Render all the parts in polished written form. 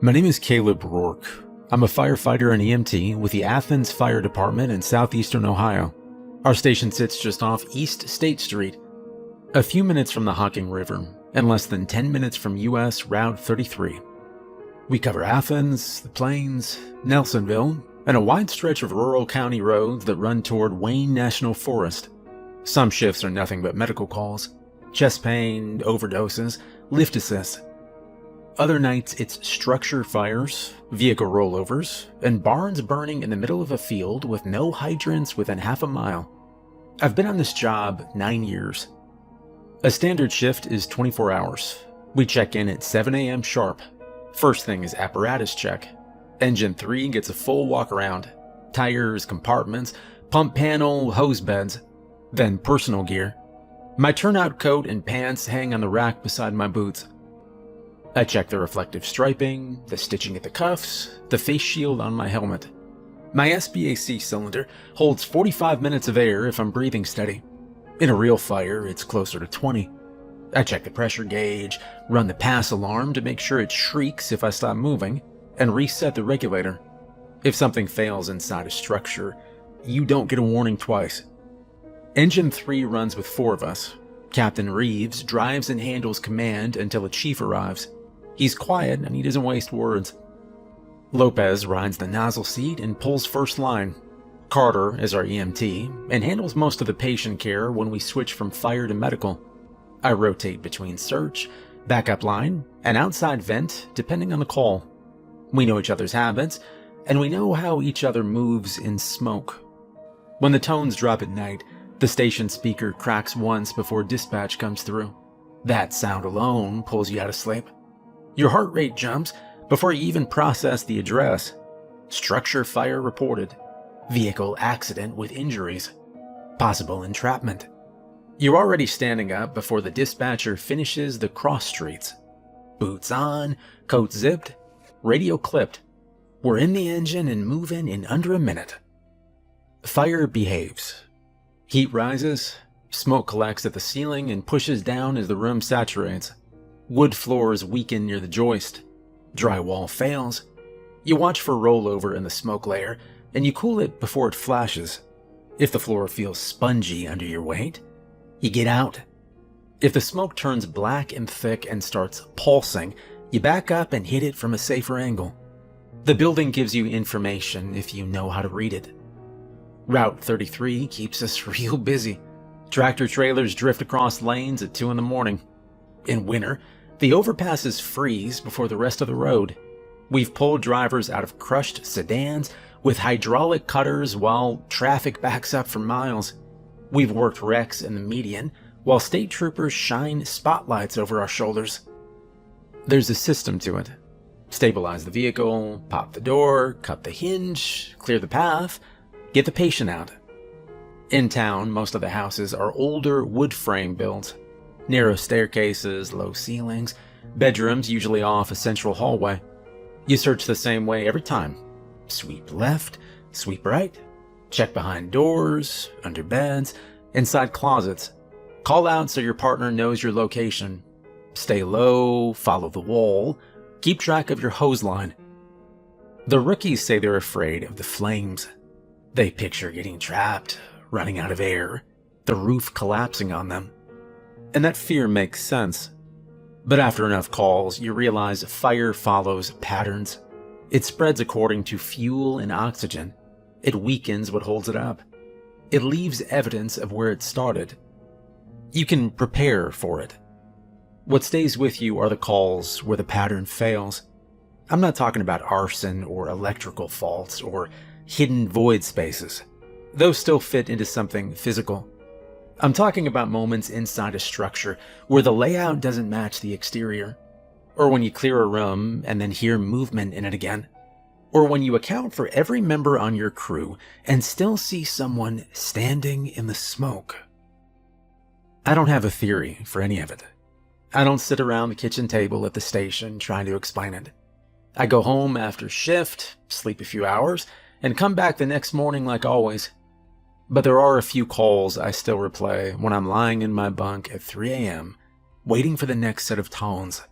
My name is Caleb Rourke. I'm a firefighter and EMT with the Athens Fire Department in southeastern Ohio. Our station sits just off East State Street, a few minutes from the Hocking River, and less than 10 minutes from US Route 33. We cover Athens, the Plains, Nelsonville, and a wide stretch of rural county roads that run toward Wayne National Forest. Some shifts are nothing but medical calls, chest pain, overdoses, lift assist. Other nights it's structure fires, vehicle rollovers, and barns burning in the middle of a field with no hydrants within half a mile. I've been on this job 9 years. A standard shift is 24 hours. We check in at 7 a.m. sharp. First thing is apparatus check. Engine 3 gets a full walk around. Tires, compartments, pump panel, hose beds. Then personal gear. My turnout coat and pants hang on the rack beside my boots. I check the reflective striping, the stitching at the cuffs, the face shield on my helmet. My SBAC cylinder holds 45 minutes of air if I'm breathing steady. In a real fire, it's closer to 20. I check the pressure gauge, run the pass alarm to make sure it shrieks if I stop moving, and reset the regulator. If something fails inside a structure, you don't get a warning twice. Engine 3 runs with 4 of us. Captain Reeves drives and handles command until a chief arrives. He's quiet and he doesn't waste words. Lopez rides the nozzle seat and pulls first line. Carter is our EMT and handles most of the patient care when we switch from fire to medical. I rotate between search, backup line, and outside vent depending on the call. We know each other's habits, and we know how each other moves in smoke. When the tones drop at night, the station speaker cracks once before dispatch comes through. That sound alone pulls you out of sleep. Your heart rate jumps before you even process the address. Structure fire reported. Vehicle accident with injuries. Possible entrapment. You're already standing up before the dispatcher finishes the cross streets. Boots on, coat zipped, radio clipped. We're in the engine and moving in under a minute. Fire behaves. Heat rises, smoke collects at the ceiling and pushes down as the room saturates. Wood floors weaken near the joist. Drywall fails. You watch for rollover in the smoke layer, and you cool it before it flashes. If the floor feels spongy under your weight, you get out. If the smoke turns black and thick and starts pulsing, you back up and hit it from a safer angle. The building gives you information if you know how to read it. Route 33 keeps us real busy. Tractor trailers drift across lanes at 2 in the morning. In winter, the overpasses freeze before the rest of the road. We've pulled drivers out of crushed sedans with hydraulic cutters while traffic backs up for miles. We've worked wrecks in the median while state troopers shine spotlights over our shoulders. There's a system to it. Stabilize the vehicle, pop the door, cut the hinge, clear the path, get the patient out. In town, most of the houses are older wood frame builds. Narrow staircases, low ceilings, bedrooms usually off a central hallway. You search the same way every time. Sweep left, sweep right, check behind doors, under beds, inside closets. Call out so your partner knows your location. Stay low, follow the wall, keep track of your hose line. The rookies say they're afraid of the flames. They picture getting trapped, running out of air, the roof collapsing on them. And that fear makes sense. But after enough calls, you realize fire follows patterns. It spreads according to fuel and oxygen. It weakens what holds it up. It leaves evidence of where it started. You can prepare for it. What stays with you are the calls where the pattern fails. I'm not talking about arson or electrical faults or hidden void spaces. Those still fit into something physical. I'm talking about moments inside a structure where the layout doesn't match the exterior, or when you clear a room and then hear movement in it again, or when you account for every member on your crew and still see someone standing in the smoke. I don't have a theory for any of it. I don't sit around the kitchen table at the station trying to explain it. I go home after shift, sleep a few hours, and come back the next morning like always. But there are a few calls I still replay when I'm lying in my bunk at 3 a.m., waiting for the next set of tones.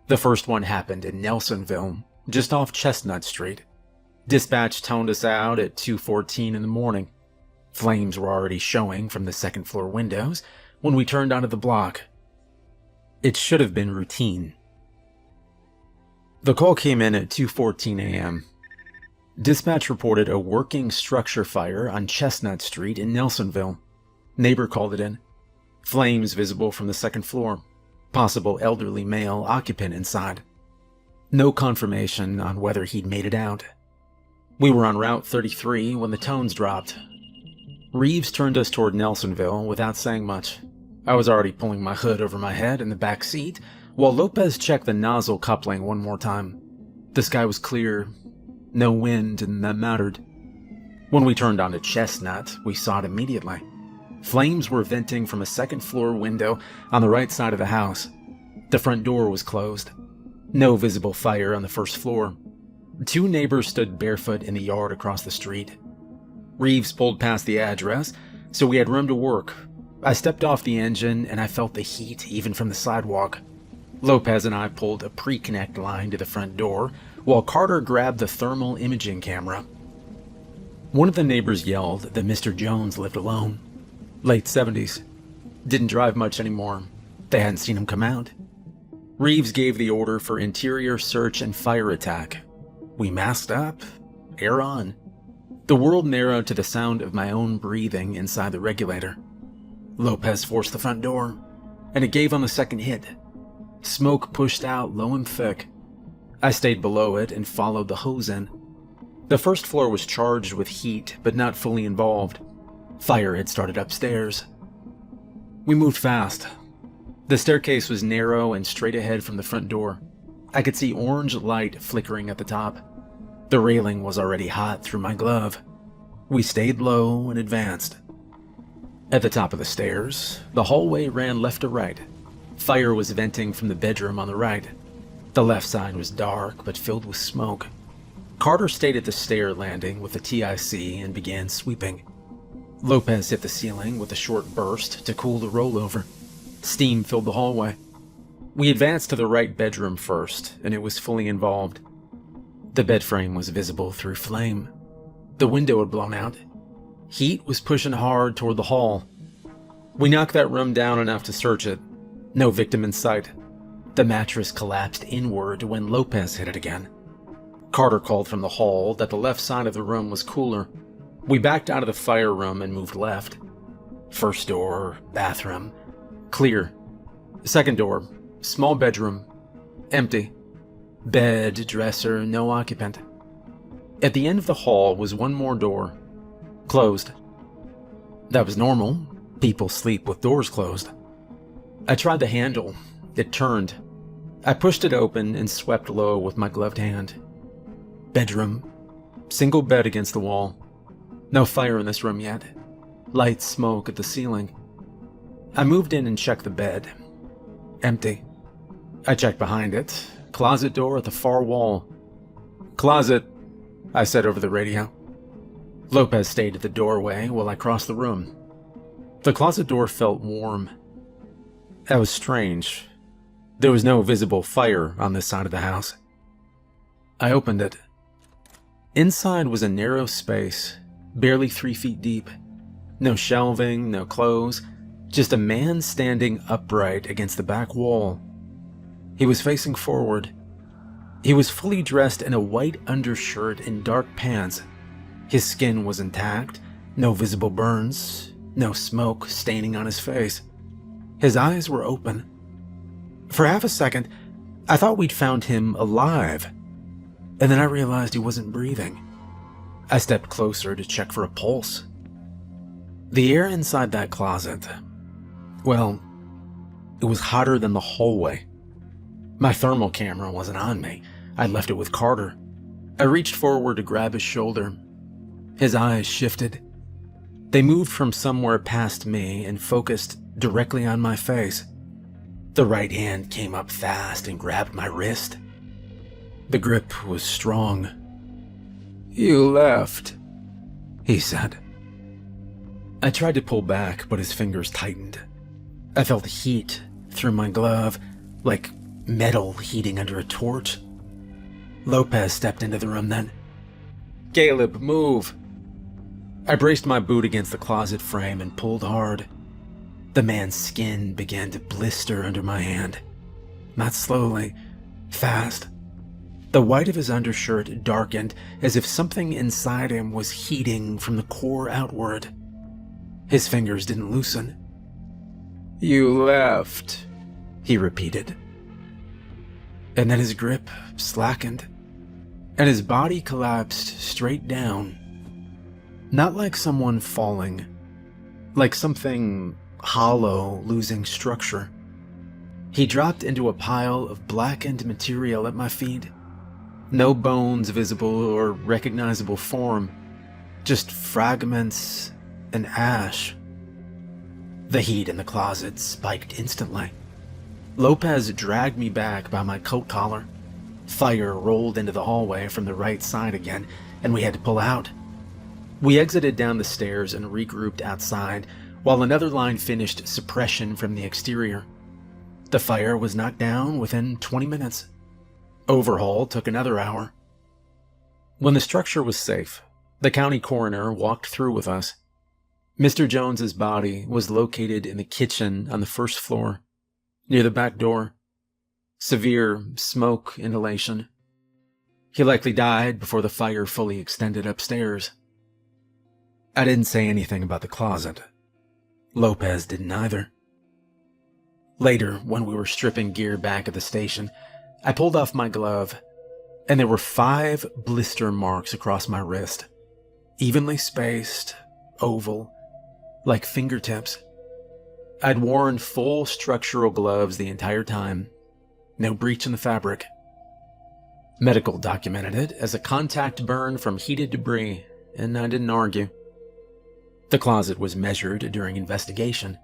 The first one happened in Nelsonville, just off Chestnut Street. Dispatch toned us out at 2:14 in the morning. Flames were already showing from the second-floor windows when we turned onto the block. It should have been routine. The call came in at 2:14 a.m. Dispatch reported a working structure fire on Chestnut Street in Nelsonville. Neighbor called it in. Flames visible from the second floor. Possible elderly male occupant inside. No confirmation on whether he'd made it out. We were on Route 33 when the tones dropped. Reeves turned us toward Nelsonville without saying much. I was already pulling my hood over my head in the back seat, while Lopez checked the nozzle coupling one more time. The sky was clear, no wind, and that mattered. When we turned onto Chestnut, we saw it immediately. Flames were venting from a second-floor window on the right side of the house. The front door was closed. No visible fire on the first floor. Two neighbors stood barefoot in the yard across the street. Reeves pulled past the address, so we had room to work. I stepped off the engine, and I felt the heat even from the sidewalk. Lopez and I pulled a pre-connect line to the front door, while Carter grabbed the thermal imaging camera. One of the neighbors yelled that Mr. Jones lived alone. Late 70s. Didn't drive much anymore. They hadn't seen him come out. Reeves gave the order for interior search and fire attack. We masked up, air on. The world narrowed to the sound of my own breathing inside the regulator. Lopez forced the front door, and it gave on the second hit. Smoke pushed out low and thick. I stayed below it and followed the hose in. The first floor was charged with heat, but not fully involved. Fire had started upstairs. We moved fast. The staircase was narrow and straight ahead from the front door. I could see orange light flickering at the top. The railing was already hot through my glove. We stayed low and advanced. At the top of the stairs, the hallway ran left to right. Fire was venting from the bedroom on the right. The left side was dark but filled with smoke. Carter stayed at the stair landing with the TIC and began sweeping. Lopez hit the ceiling with a short burst to cool the rollover. Steam filled the hallway. We advanced to the right bedroom first, and it was fully involved. The bed frame was visible through flame. The window had blown out. Heat was pushing hard toward the hall. We knocked that room down enough to search it. No victim in sight. The mattress collapsed inward when Lopez hit it again. Carter called from the hall that the left side of the room was cooler. We backed out of the fire room and moved left. First door, bathroom, clear. Second door, small bedroom, empty. Bed, dresser, no occupant. At the end of the hall was one more door, closed. That was normal. People sleep with doors closed. I tried the handle. It turned. I pushed it open and swept low with my gloved hand. Bedroom. Single bed against the wall. No fire in this room yet. Light smoke at the ceiling. I moved in and checked the bed. Empty. I checked behind it. Closet door at the far wall. Closet, I said over the radio. Lopez stayed at the doorway while I crossed the room. The closet door felt warm. That was strange. There was no visible fire on this side of the house. I opened it. Inside was a narrow space, barely 3 feet deep. No shelving, no clothes, just a man standing upright against the back wall. He was facing forward. He was fully dressed in a white undershirt and dark pants. His skin was intact, no visible burns, no smoke staining on his face. His eyes were open. For half a second, I thought we'd found him alive, and then I realized he wasn't breathing. I stepped closer to check for a pulse. The air inside that closet, well, it was hotter than the hallway. My thermal camera wasn't on me. I'd left it with Carter. I reached forward to grab his shoulder. His eyes shifted. They moved from somewhere past me and focused directly on my face. The right hand came up fast and grabbed my wrist. The grip was strong. "You left," he said. I tried to pull back, but his fingers tightened. I felt heat through my glove, like metal heating under a torch. Lopez stepped into the room then. "Caleb, move!" I braced my boot against the closet frame and pulled hard. The man's skin began to blister under my hand. Not slowly, fast. The white of his undershirt darkened as if something inside him was heating from the core outward. His fingers didn't loosen. "You left," he repeated. And then his grip slackened, and his body collapsed straight down. Not like someone falling, like something hollow losing structure. He dropped into a pile of blackened material at my feet. No bones visible or recognizable form, just fragments and ash. The heat in the closet spiked instantly. Lopez dragged me back by my coat collar. Fire rolled into the hallway from the right side again, and we had to pull out. We exited down the stairs and regrouped outside, while another line finished suppression from the exterior. The fire was knocked down within 20 minutes. Overhaul took another hour. When the structure was safe, the county coroner walked through with us. Mr. Jones's body was located in the kitchen on the first floor, near the back door. Severe smoke inhalation. He likely died before the fire fully extended upstairs. I didn't say anything about the closet. Lopez didn't either. Later, when we were stripping gear back at the station, I pulled off my glove, and there were 5 blister marks across my wrist, evenly spaced, oval, like fingertips. I'd worn full structural gloves the entire time, no breach in the fabric. Medical documented it as a contact burn from heated debris, and I didn't argue. The closet was measured during investigation.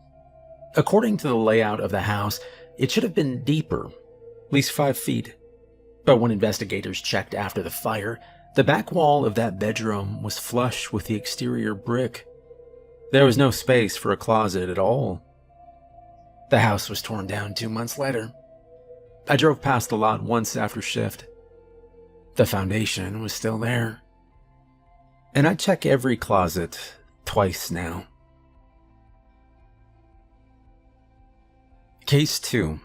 According to the layout of the house, it should have been deeper, at least 5 feet. But when investigators checked after the fire, the back wall of that bedroom was flush with the exterior brick. There was no space for a closet at all. The house was torn down 2 months later. I drove past the lot once after shift. The foundation was still there. And I check every closet twice now. Case 2.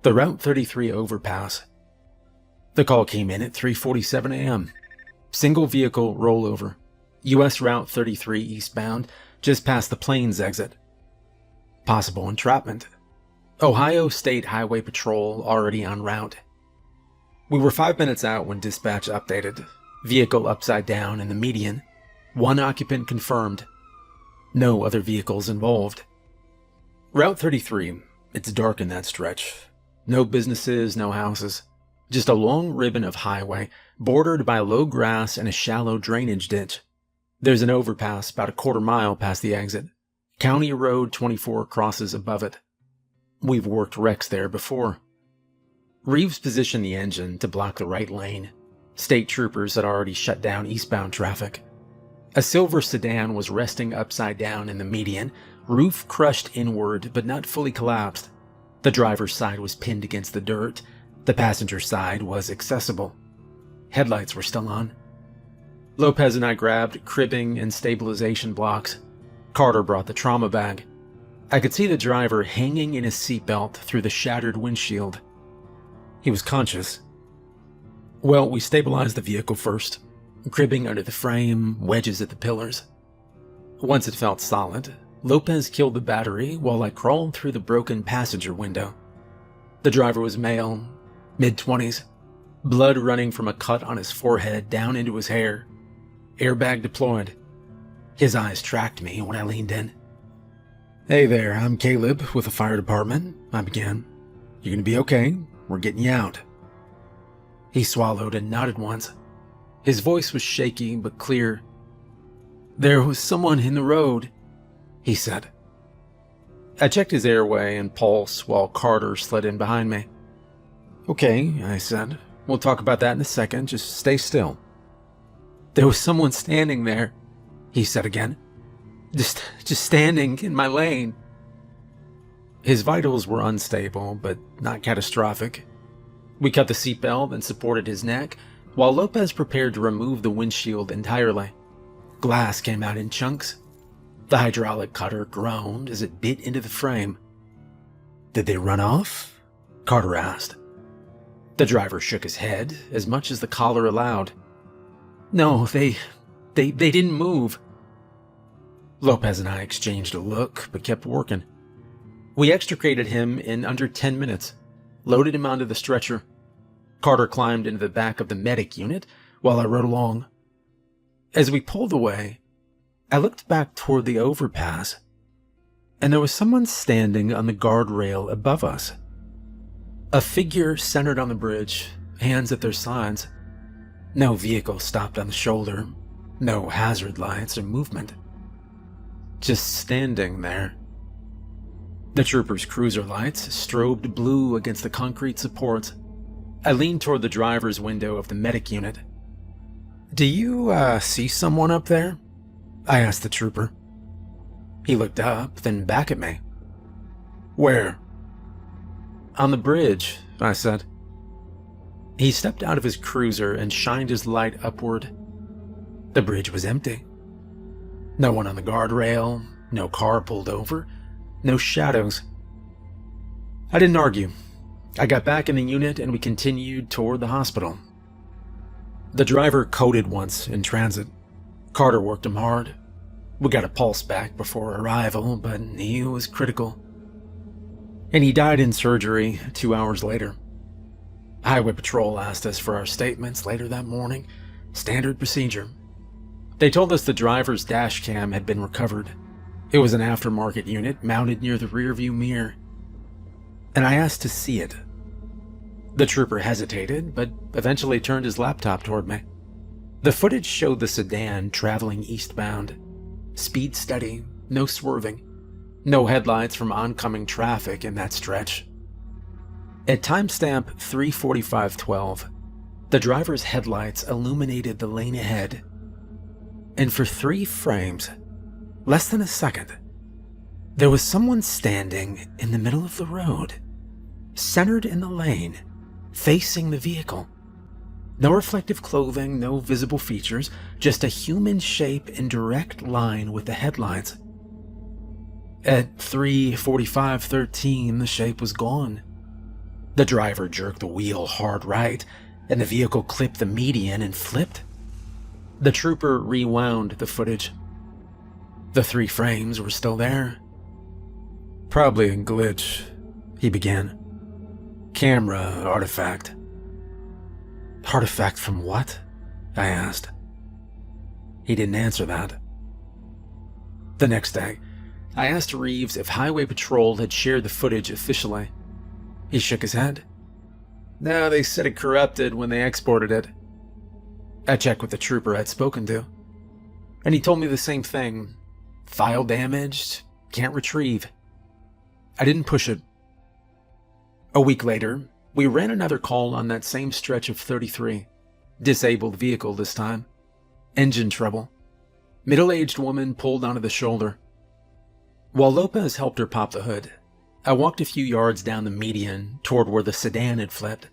The Route 33 overpass. The call came in at 3:47 a.m. Single vehicle rollover. U.S. Route 33 eastbound, just past the Plains exit. Possible entrapment. Ohio State Highway Patrol already en route. We were 5 minutes out when dispatch updated. Vehicle upside down in the median. 1 occupant confirmed. No other vehicles involved. Route 33. It's dark in that stretch. No businesses, no houses. Just a long ribbon of highway, bordered by low grass and a shallow drainage ditch. There's an overpass about a quarter mile past the exit. County Road 24 crosses above it. We've worked wrecks there before. Reeves positioned the engine to block the right lane. State troopers had already shut down eastbound traffic. A silver sedan was resting upside down in the median, roof crushed inward but not fully collapsed. The driver's side was pinned against the dirt. The passenger side was accessible. Headlights were still on. Lopez and I grabbed cribbing and stabilization blocks. Carter brought the trauma bag. I could see the driver hanging in his seatbelt through the shattered windshield. He was conscious. Well, we stabilized the vehicle first. Cribbing under the frame, wedges at the pillars. Once it felt solid, Lopez killed the battery while I crawled through the broken passenger window. The driver was male, mid-20s, blood running from a cut on his forehead down into his hair. Airbag deployed. His eyes tracked me when I leaned in. "Hey there, I'm Caleb with the fire department," I began. "You're gonna be okay. We're getting you out." He swallowed and nodded once. His voice was shaky but clear. "There was someone in the road," he said. I checked his airway and pulse while Carter slid in behind me. "Okay," I said. "We'll talk about that in a second. Just stay still." "There was someone standing there," he said again. Just standing in my lane." His vitals were unstable, but not catastrophic. We cut the seatbelt and supported his neck, while Lopez prepared to remove the windshield entirely. Glass came out in chunks. The hydraulic cutter groaned as it bit into the frame. "Did they run off?" Carter asked. The driver shook his head, as much as the collar allowed. "No, they didn't move." Lopez and I exchanged a look, but kept working. We extricated him in under 10 minutes, loaded him onto the stretcher. Carter climbed into the back of the medic unit while I rode along. As we pulled away, I looked back toward the overpass, and there was someone standing on the guardrail above us. A figure centered on the bridge, hands at their sides. No vehicle stopped on the shoulder, no hazard lights or movement. Just standing there. The trooper's cruiser lights strobed blue against the concrete supports. I leaned toward the driver's window of the medic unit. "Do you, see someone up there?" I asked the trooper. He looked up, then back at me. "Where?" "On the bridge," I said. He stepped out of his cruiser and shined his light upward. The bridge was empty. No one on the guardrail, no car pulled over, no shadows. I didn't argue. I got back in the unit and we continued toward the hospital. The driver coded once in transit. Carter worked him hard. We got a pulse back before arrival, but he was critical. And he died in surgery 2 hours later. Highway Patrol asked us for our statements later that morning. Standard procedure. They told us the driver's dash cam had been recovered. It was an aftermarket unit mounted near the rearview mirror, and I asked to see it. The trooper hesitated, but eventually turned his laptop toward me. The footage showed the sedan traveling eastbound. Speed steady, no swerving. No headlights from oncoming traffic in that stretch. At timestamp 3:45:12, the driver's headlights illuminated the lane ahead. And for 3 frames, less than a second, there was someone standing in the middle of the road, centered in the lane, facing the vehicle. No reflective clothing, no visible features, just a human shape in direct line with the headlights. At 3:45:13, the shape was gone. The driver jerked the wheel hard right, and the vehicle clipped the median and flipped. The trooper rewound the footage. The 3 frames were still there. "Probably a glitch," he began. "Camera artifact." "Artifact from what?" I asked. He didn't answer that. The next day, I asked Reeves if Highway Patrol had shared the footage officially. He shook his head. "No, they said it corrupted when they exported it." I checked with the trooper I'd spoken to, and he told me the same thing. "File damaged, can't retrieve." I didn't push it. A week later, we ran another call on that same stretch of 33. Disabled vehicle this time. Engine trouble. Middle-aged woman pulled onto the shoulder. While Lopez helped her pop the hood, I walked a few yards down the median toward where the sedan had flipped.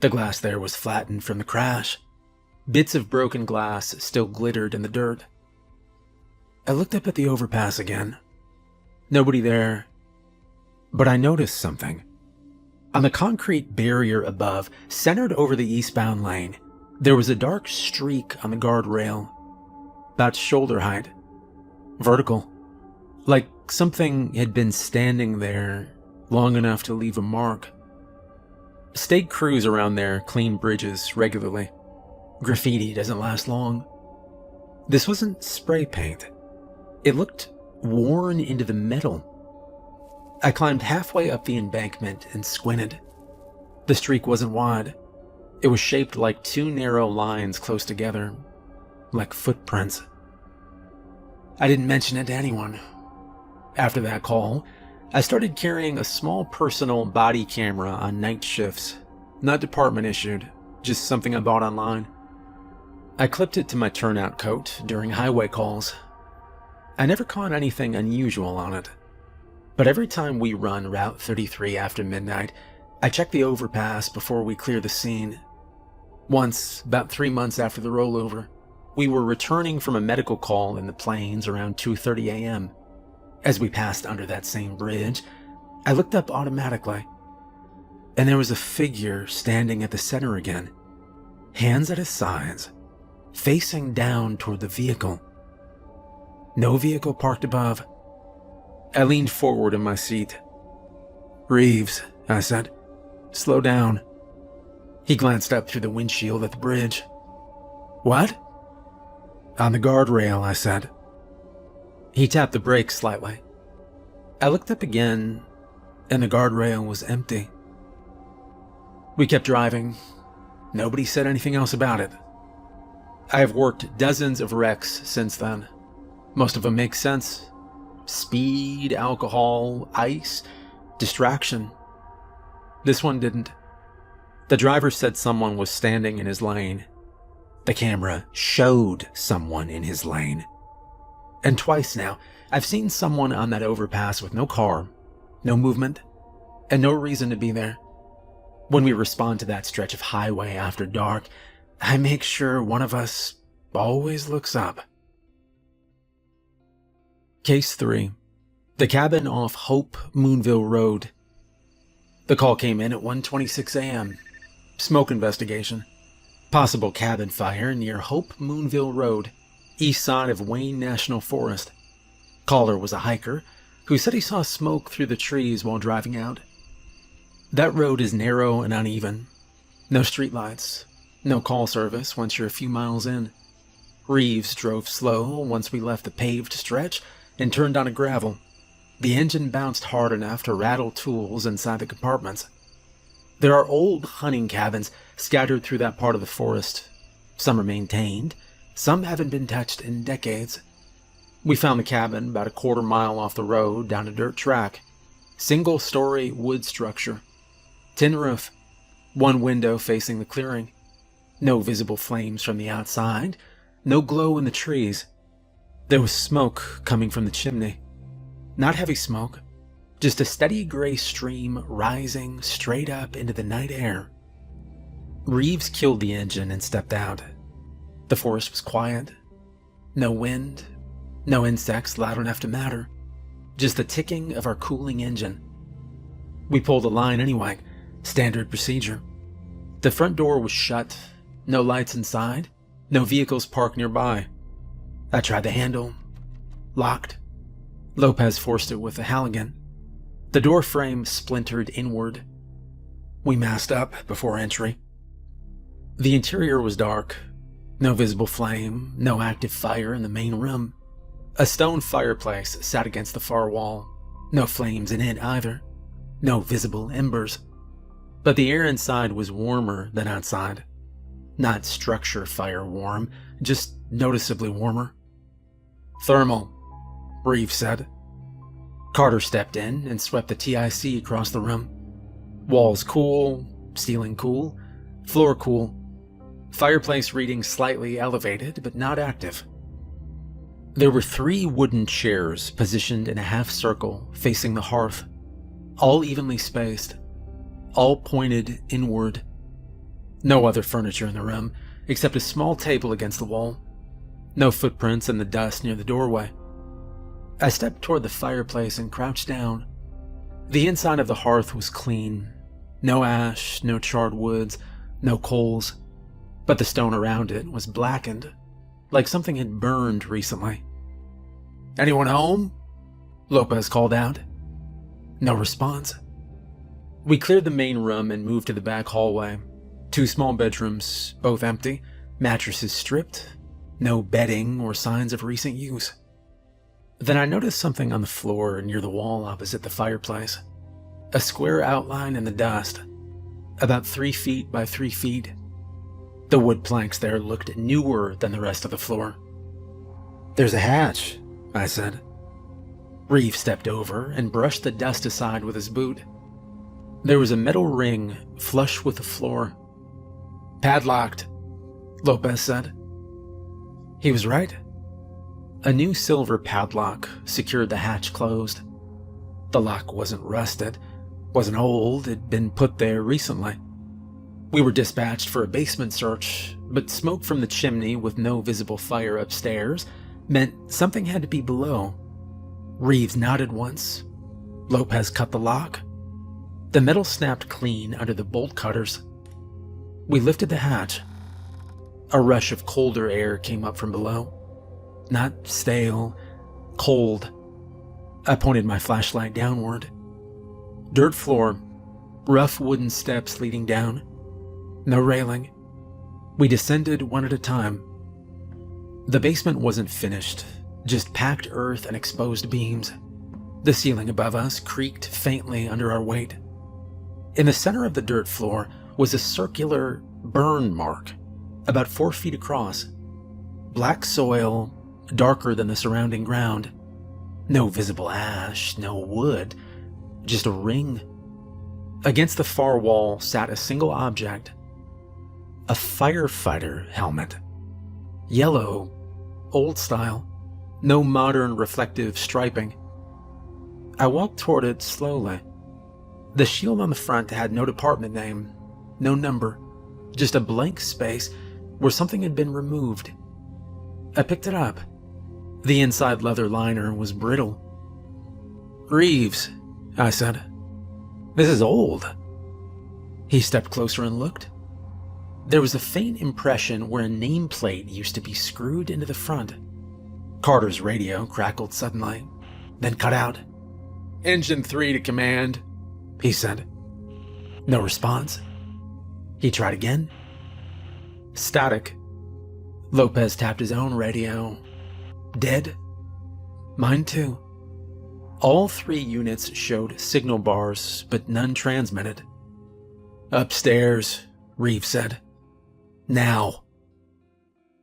The glass there was flattened from the crash. Bits of broken glass still glittered in the dirt. I looked up at the overpass again. Nobody there. But I noticed something. On the concrete barrier above, centered over the eastbound lane, there was a dark streak on the guardrail, about shoulder height, vertical, like something had been standing there long enough to leave a mark. State crews around there clean bridges regularly. Graffiti doesn't last long. This wasn't spray paint. It looked worn into the metal. I climbed halfway up the embankment and squinted. The streak wasn't wide. It was shaped like 2 narrow lines close together, like footprints. I didn't mention it to anyone. After that call, I started carrying a small personal body camera on night shifts. Not department issued, just something I bought online. I clipped it to my turnout coat during highway calls. I never caught anything unusual on it, but every time we run Route 33 after midnight, I checked the overpass before we cleared the scene. Once, about 3 months after the rollover, we were returning from a medical call in the plains around 2:30 a.m. As we passed under that same bridge, I looked up automatically, and there was a figure standing at the center again, hands at his sides, facing down toward the vehicle. No vehicle parked above. I leaned forward in my seat. "Reeves," I said, "slow down." He glanced up through the windshield at the bridge. "What?" "On the guardrail," I said. He tapped the brakes slightly. I looked up again, and the guardrail was empty. We kept driving. Nobody said anything else about it. I have worked dozens of wrecks since then. Most of them make sense. Speed, alcohol, ice, distraction. This one didn't. The driver said someone was standing in his lane. The camera showed someone in his lane. And twice now, I've seen someone on that overpass with no car, no movement, and no reason to be there. When we respond to that stretch of highway after dark, I make sure one of us always looks up. Case 3. The cabin off Hope Moonville Road. The call came in at 1:26 a.m. Smoke investigation. Possible cabin fire near Hope Moonville Road, east side of Wayne National Forest. Caller was a hiker who said he saw smoke through the trees while driving out. That road is narrow and uneven. No streetlights. No call service once you're a few miles in. Reeves drove slow once we left the paved stretch and turned onto gravel. The engine bounced hard enough to rattle tools inside the compartments. There are old hunting cabins scattered through that part of the forest. Some are maintained. Some haven't been touched in decades. We found the cabin about a quarter mile off the road down a dirt track. Single-story wood structure. Tin roof. One window facing the clearing. No visible flames from the outside. No glow in the trees. There was smoke coming from the chimney. Not heavy smoke. Just a steady gray stream rising straight up into the night air. Reeves killed the engine and stepped out. The forest was quiet. No wind. No insects loud enough to matter. Just the ticking of our cooling engine. We pulled the line anyway. Standard procedure. The front door was shut. No lights inside. No vehicles parked nearby. I tried the handle. Locked. Lopez forced it with a Halligan. The door frame splintered inward. We masked up before entry. The interior was dark. No visible flame, no active fire in the main room. A stone fireplace sat against the far wall. No flames in it either. No visible embers. But the air inside was warmer than outside. Not structure fire warm, just noticeably warmer. "Thermal," Reeves said. Carter stepped in and swept the TIC across the room. Walls cool, ceiling cool, floor cool. Fireplace reading slightly elevated, but not active. There were 3 wooden chairs positioned in a half circle facing the hearth, all evenly spaced, all pointed inward. No other furniture in the room, except a small table against the wall. No footprints in the dust near the doorway. I stepped toward the fireplace and crouched down. The inside of the hearth was clean. No ash, no charred woods, no coals. But the stone around it was blackened, like something had burned recently. "Anyone home?" Lopez called out. No response. We cleared the main room and moved to the back hallway. 2 small bedrooms, both empty, mattresses stripped, no bedding or signs of recent use. Then I noticed something on the floor near the wall opposite the fireplace. A square outline in the dust, about 3 feet by 3 feet. The wood planks there looked newer than the rest of the floor. "There's a hatch," I said. Reeves stepped over and brushed the dust aside with his boot. There was a metal ring flush with the floor. "Padlocked," Lopez said. He was right. A new silver padlock secured the hatch closed. The lock wasn't rusted, Wasn't old, it'd been put there recently. We were dispatched for a basement search, but smoke from the chimney with no visible fire upstairs meant something had to be below. Reeves nodded once. Lopez cut the lock. The metal snapped clean under the bolt cutters. We lifted the hatch. A rush of colder air came up from below. Not stale, cold. I pointed my flashlight downward. Dirt floor, rough wooden steps leading down. No railing. We descended one at a time. The basement wasn't finished, just packed earth and exposed beams. The ceiling above us creaked faintly under our weight. In the center of the dirt floor was a circular burn mark, about 4 feet across. Black soil, darker than the surrounding ground. No visible ash, no wood, just a ring. Against the far wall sat a single object. A firefighter helmet. Yellow, old style, no modern reflective striping. I walked toward it slowly. The shield on the front had no department name, no number, just a blank space where something had been removed. I picked it up. The inside leather liner was brittle. "Reeves," I said. "This is old." He stepped closer and looked. There was a faint impression where a nameplate used to be screwed into the front. Carter's radio crackled suddenly, then cut out. "Engine 3 to command," he said. No response. He tried again. Static. Lopez tapped his own radio. Dead. Mine too. All 3 units showed signal bars, but none transmitted. "Upstairs," Reeves said. "Now."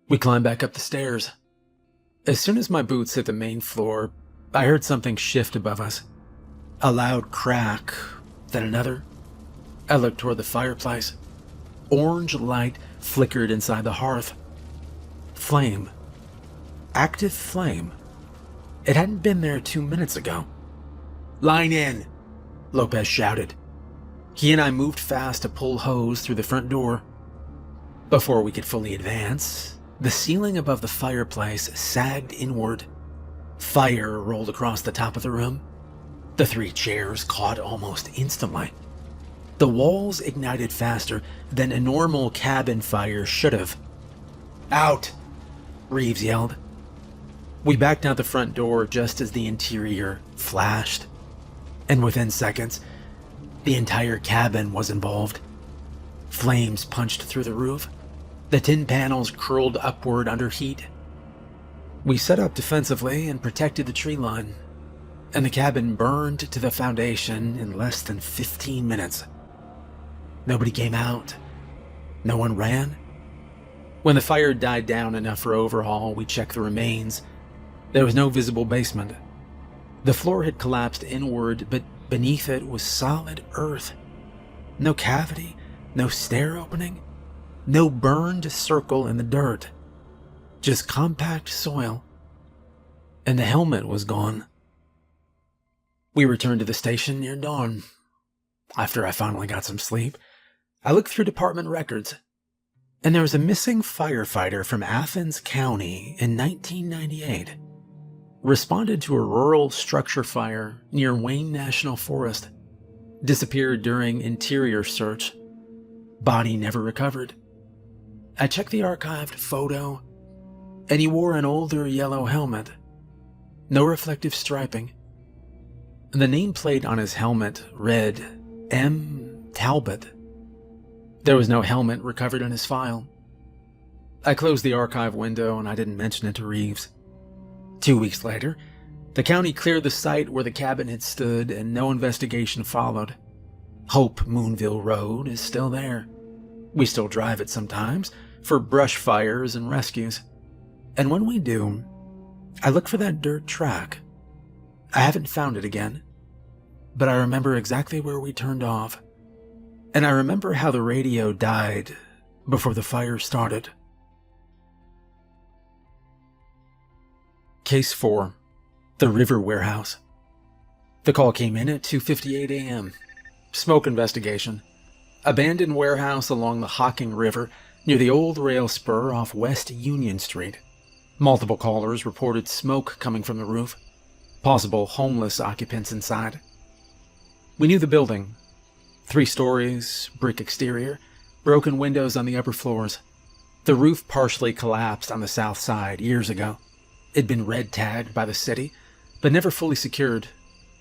We climbed back up the stairs. As soon as my boots hit the main floor, I heard something shift above us. A loud crack, then another. I looked toward the fireplace. Orange light flickered inside the hearth. Flame. Active flame. It hadn't been there 2 minutes ago. "Line in," Lopez shouted. He and I moved fast to pull hose through the front door. Before we could fully advance, the ceiling above the fireplace sagged inward. Fire rolled across the top of the room. The 3 chairs caught almost instantly. The walls ignited faster than a normal cabin fire should have. "Out!" Reeves yelled. We backed out the front door just as the interior flashed. And within seconds, the entire cabin was involved. Flames punched through the roof. The tin panels curled upward under heat. We set up defensively and protected the tree line, and the cabin burned to the foundation in less than 15 minutes. Nobody came out. No one ran. When the fire died down enough for overhaul, we checked the remains. There was no visible basement. The floor had collapsed inward, but beneath it was solid earth. No cavity, no stair opening, no burned circle in the dirt. Just compact soil. And the helmet was gone. We returned to the station near dawn. After I finally got some sleep, I looked through department records, and there was a missing firefighter from Athens County in 1998. Responded to a rural structure fire near Wayne National Forest. Disappeared during interior search. Body never recovered. I checked the archived photo, and he wore an older yellow helmet. No reflective striping. The nameplate on his helmet read M. Talbot. There was no helmet recovered in his file. I closed the archive window and I didn't mention it to Reeves. 2 weeks later, the county cleared the site where the cabin had stood and no investigation followed. Hope Moonville Road is still there. We still drive it sometimes for brush fires and rescues. And when we do, I look for that dirt track. I haven't found it again, but I remember exactly where we turned off. And I remember how the radio died before the fire started. Case 4. The River Warehouse. The call came in at 2:58 a.m. Smoke investigation. Abandoned warehouse along the Hocking River near the old rail spur off West Union Street. Multiple callers reported smoke coming from the roof. Possible homeless occupants inside. We knew the building. 3 stories, brick exterior, broken windows on the upper floors. The roof partially collapsed on the south side years ago. It'd been red tagged by the city, but never fully secured.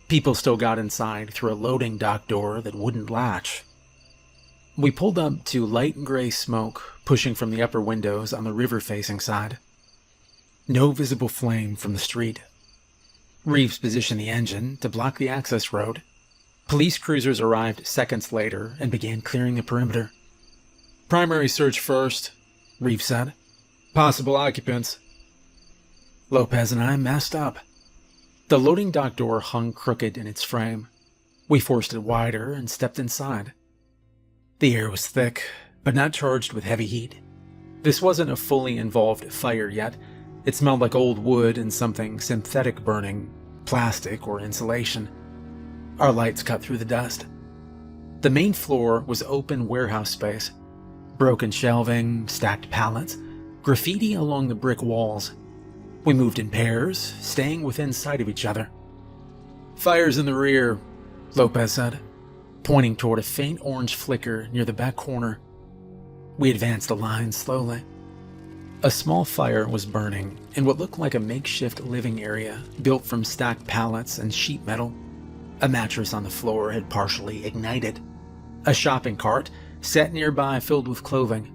People still got inside through a loading dock door that wouldn't latch. We pulled up to light gray smoke pushing from the upper windows on the river-facing side. No visible flame from the street. Reeves positioned the engine to block the access road. Police cruisers arrived seconds later and began clearing the perimeter. "Primary search first," Reeves said. "Possible occupants." Lopez and I messed up. The loading dock door hung crooked in its frame. We forced it wider and stepped inside. The air was thick, but not charged with heavy heat. This wasn't a fully involved fire yet. It smelled like old wood and something synthetic burning, plastic or insulation. Our lights cut through the dust. The main floor was open warehouse space. Broken shelving, stacked pallets, graffiti along the brick walls. We moved in pairs, staying within sight of each other. "Fire's in the rear," Lopez said, pointing toward a faint orange flicker near the back corner. We advanced the line slowly. A small fire was burning in what looked like a makeshift living area built from stacked pallets and sheet metal. A mattress on the floor had partially ignited. A shopping cart sat nearby filled with clothing.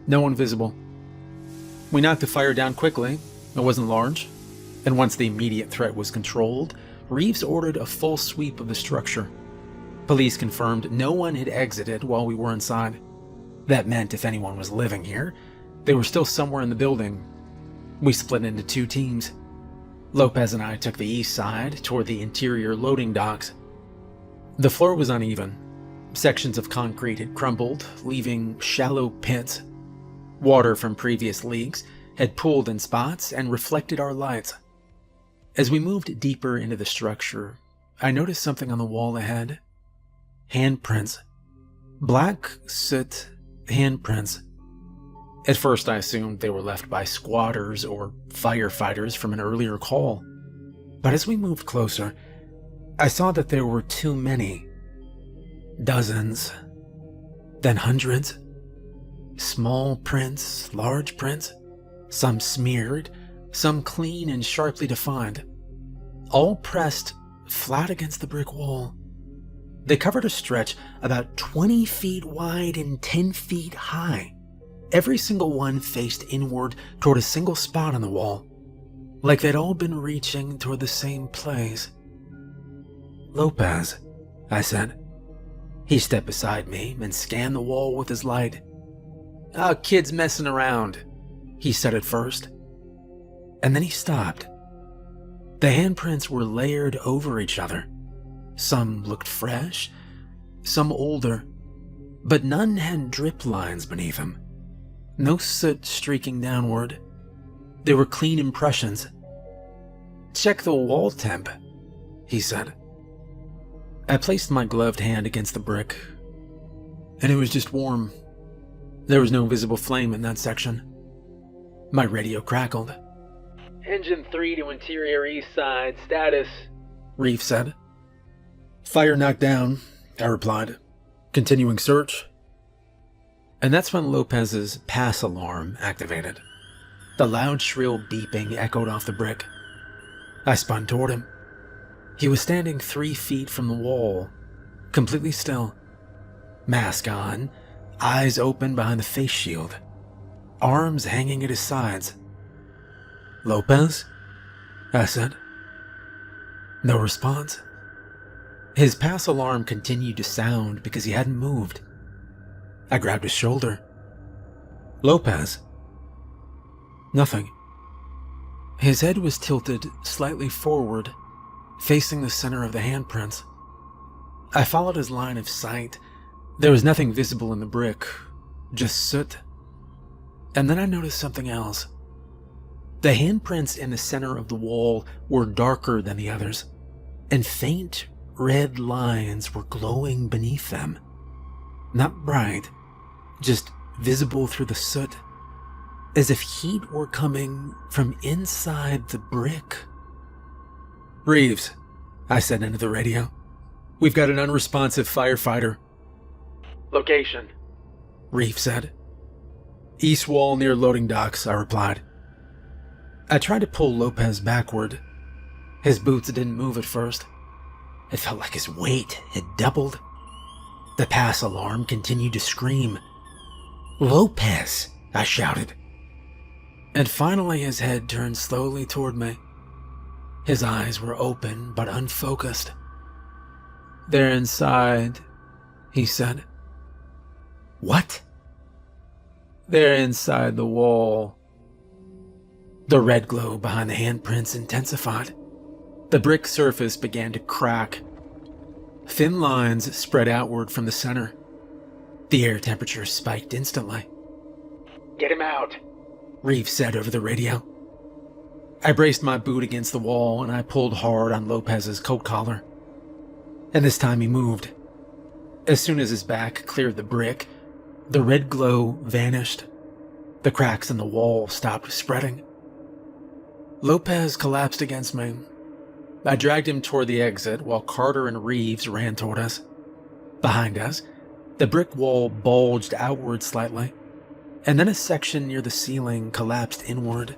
No one visible. We knocked the fire down quickly. It wasn't large, and once the immediate threat was controlled, Reeves ordered a full sweep of the structure. Police confirmed no one had exited while we were inside. That meant if anyone was living here, they were still somewhere in the building. We split into 2 teams. Lopez and I took the east side toward the interior loading docks. The floor was uneven. Sections of concrete had crumbled, leaving shallow pits. Water from previous leaks had pooled in spots and reflected our lights. As we moved deeper into the structure, I noticed something on the wall ahead. Handprints. Black soot handprints. At first I assumed they were left by squatters or firefighters from an earlier call. But as we moved closer, I saw that there were too many. Dozens. Then hundreds. Small prints, large prints. Some smeared, some clean and sharply defined. All pressed flat against the brick wall. They covered a stretch about 20 feet wide and 10 feet high. Every single one faced inward toward a single spot on the wall, like they'd all been reaching toward the same place. "Lopez," I said. He stepped beside me and scanned the wall with his light. "Oh, kid's messing around," he said at first. And then he stopped. The handprints were layered over each other. Some looked fresh, some older, but none had drip lines beneath them. No soot streaking downward. They were clean impressions. "Check the wall temp," he said. I placed my gloved hand against the brick, and it was just warm. There was no visible flame in that section. My radio crackled. "Engine 3 to interior east side, status," Reeves said. "Fire knocked down," I replied. "Continuing search." And that's when Lopez's pass alarm activated. The loud, shrill beeping echoed off the brick. I spun toward him. He was standing 3 feet from the wall, completely still. Mask on, eyes open behind the face shield, arms hanging at his sides. "Lopez?" I said. No response. His pass alarm continued to sound because he hadn't moved. I grabbed his shoulder. "Lopez?" Nothing. His head was tilted slightly forward, facing the center of the handprints. I followed his line of sight. There was nothing visible in the brick, just soot. And then I noticed something else. The handprints in the center of the wall were darker than the others, and faint red lines were glowing beneath them. Not bright, just visible through the soot, as if heat were coming from inside the brick. "Reeves," I said into the radio. "We've got an unresponsive firefighter." "Location," Reeves said. "East wall near loading docks," I replied. I tried to pull Lopez backward. His boots didn't move at first. It felt like his weight had doubled. The pass alarm continued to scream. "Lopez!" I shouted. And finally his head turned slowly toward me. His eyes were open but unfocused. "They're inside," he said. "What?" "They're inside the wall." The red glow behind the handprints intensified. The brick surface began to crack. Thin lines spread outward from the center. The air temperature spiked instantly. "Get him out," Reeves said over the radio. I braced my boot against the wall and I pulled hard on Lopez's coat collar. And this time he moved. As soon as his back cleared the brick, the red glow vanished. The cracks in the wall stopped spreading. Lopez collapsed against me. I dragged him toward the exit while Carter and Reeves ran toward us. Behind us, the brick wall bulged outward slightly, and then a section near the ceiling collapsed inward.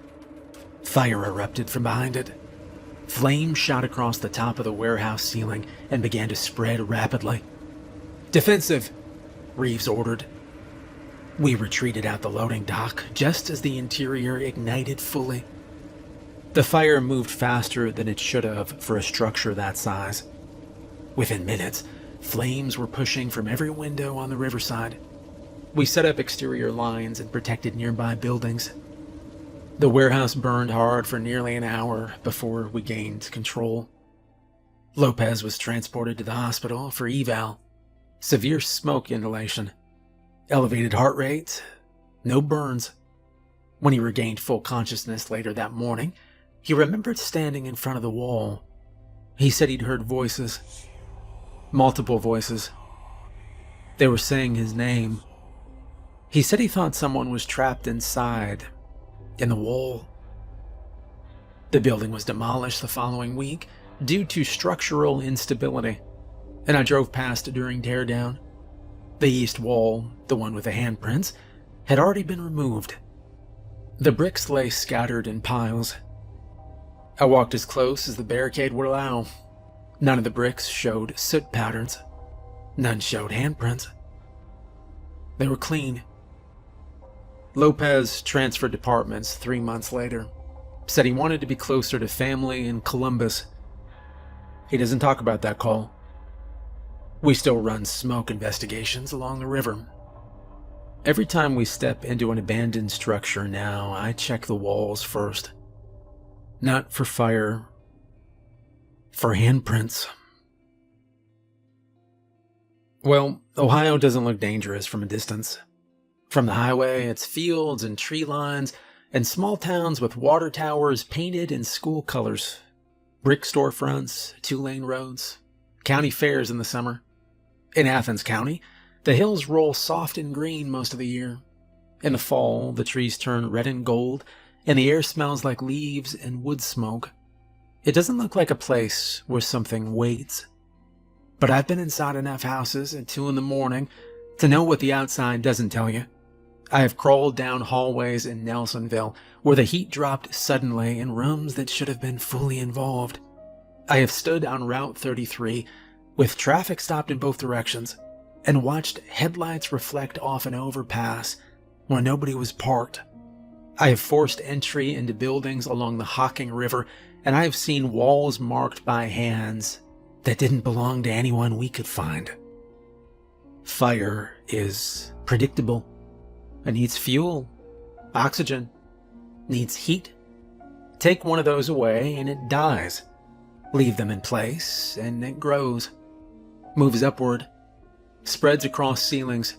Fire erupted from behind it. Flames shot across the top of the warehouse ceiling and began to spread rapidly. "Defensive," Reeves ordered. We retreated out the loading dock just as the interior ignited fully. The fire moved faster than it should have for a structure that size. Within minutes, flames were pushing from every window on the riverside. We set up exterior lines and protected nearby buildings. The warehouse burned hard for nearly an hour before we gained control. Lopez was transported to the hospital for eval. Severe smoke inhalation. Elevated heart rate. No burns. When he regained full consciousness later that morning, he remembered standing in front of the wall. He said he'd heard voices. Multiple voices. They were saying his name. He said he thought someone was trapped inside, in the wall. The building was demolished the following week due to structural instability, and I drove past during teardown. The east wall, the one with the handprints, had already been removed. The bricks lay scattered in piles. I walked as close as the barricade would allow. None of the bricks showed soot patterns. None showed handprints. They were clean. Lopez transferred departments 3 months later. Said he wanted to be closer to family in Columbus. He doesn't talk about that call. We still run smoke investigations along the river. Every time we step into an abandoned structure now, I check the walls first. Not for fire, for handprints. Well, Ohio doesn't look dangerous from a distance. From the highway, it's fields and tree lines and small towns with water towers painted in school colors, brick storefronts, 2-lane roads, county fairs in the summer. In Athens County, the hills roll soft and green most of the year. In the fall, the trees turn red and gold, and the air smells like leaves and wood smoke. It doesn't look like a place where something waits. But I've been inside enough houses at 2 in the morning to know what the outside doesn't tell you. I have crawled down hallways in Nelsonville where the heat dropped suddenly in rooms that should have been fully involved. I have stood on Route 33 with traffic stopped in both directions and watched headlights reflect off an overpass where nobody was parked. I have forced entry into buildings along the Hocking River, and I have seen walls marked by hands that didn't belong to anyone we could find. Fire is predictable. It needs fuel, oxygen, needs heat. Take one of those away and it dies. Leave them in place and it grows, moves upward, spreads across ceilings.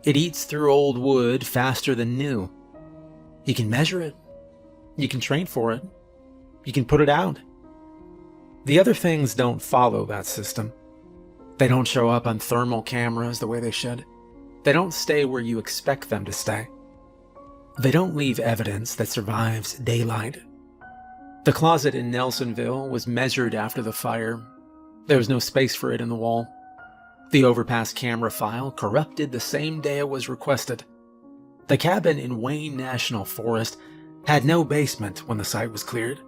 It eats through old wood faster than new. You can measure it. You can train for it. You can put it out. The other things don't follow that system. They don't show up on thermal cameras the way they should. They don't stay where you expect them to stay. They don't leave evidence that survives daylight. The closet in Nelsonville was measured after the fire. There was no space for it in the wall. The overpass camera file corrupted the same day it was requested. The cabin in Wayne National Forest had no basement when the site was cleared.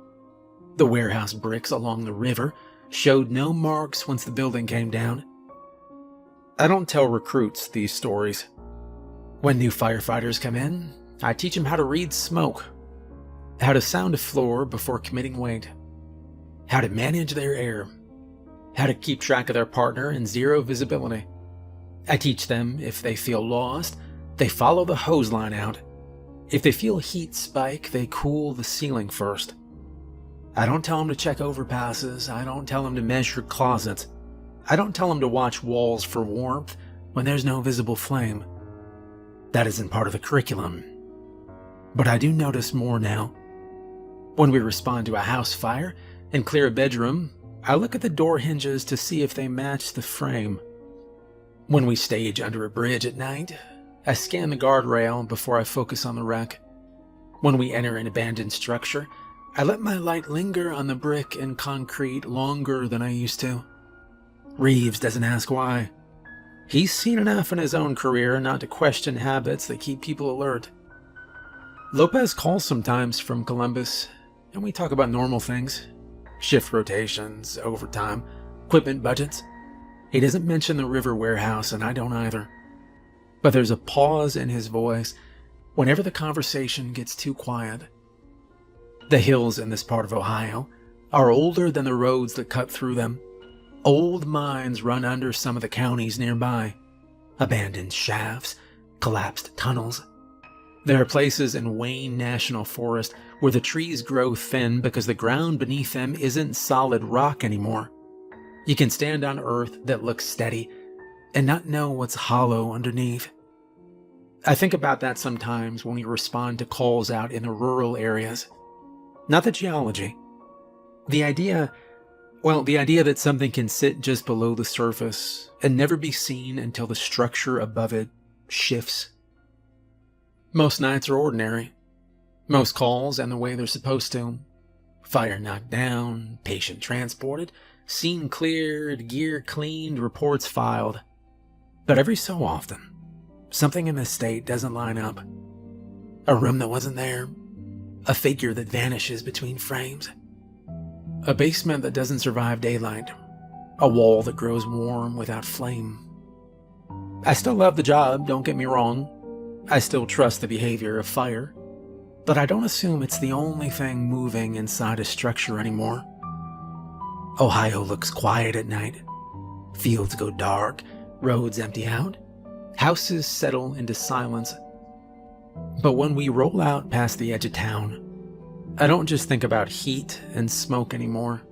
The warehouse bricks along the river showed no marks once the building came down. I don't tell recruits these stories. When new firefighters come in, I teach them how to read smoke, how to sound a floor before committing weight, how to manage their air, how to keep track of their partner in zero visibility. I teach them if they feel lost, they follow the hose line out. If they feel heat spike, they cool the ceiling first. I don't tell them to check overpasses. I don't tell them to measure closets. I don't tell them to watch walls for warmth when there's no visible flame. That isn't part of the curriculum. But I do notice more now. When we respond to a house fire and clear a bedroom, I look at the door hinges to see if they match the frame. When we stage under a bridge at night, I scan the guardrail before I focus on the wreck. When we enter an abandoned structure, I let my light linger on the brick and concrete longer than I used to. Reeves doesn't ask why. He's seen enough in his own career not to question habits that keep people alert. Lopez calls sometimes from Columbus, and we talk about normal things. Shift rotations, overtime, equipment budgets. He doesn't mention the river warehouse, and I don't either. But there's a pause in his voice whenever the conversation gets too quiet. The hills in this part of Ohio are older than the roads that cut through them. Old mines run under some of the counties nearby. Abandoned shafts, collapsed tunnels. There are places in Wayne National Forest where the trees grow thin because the ground beneath them isn't solid rock anymore. You can stand on earth that looks steady and not know what's hollow underneath. I think about that sometimes when we respond to calls out in the rural areas. Not the geology. The idea that something can sit just below the surface and never be seen until the structure above it shifts. Most nights are ordinary. Most calls and the way they're supposed to. Fire knocked down, patient transported, scene cleared, gear cleaned, reports filed. But every so often, something in the state doesn't line up. A room that wasn't there. A figure that vanishes between frames. A basement that doesn't survive daylight. A wall that grows warm without flame. I still love the job, don't get me wrong. I still trust the behavior of fire. But I don't assume it's the only thing moving inside a structure anymore. Ohio looks quiet at night. Fields go dark, roads empty out. Houses settle into silence. But when we roll out past the edge of town, I don't just think about heat and smoke anymore.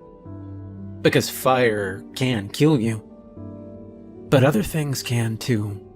Because fire can kill you. But other things can too.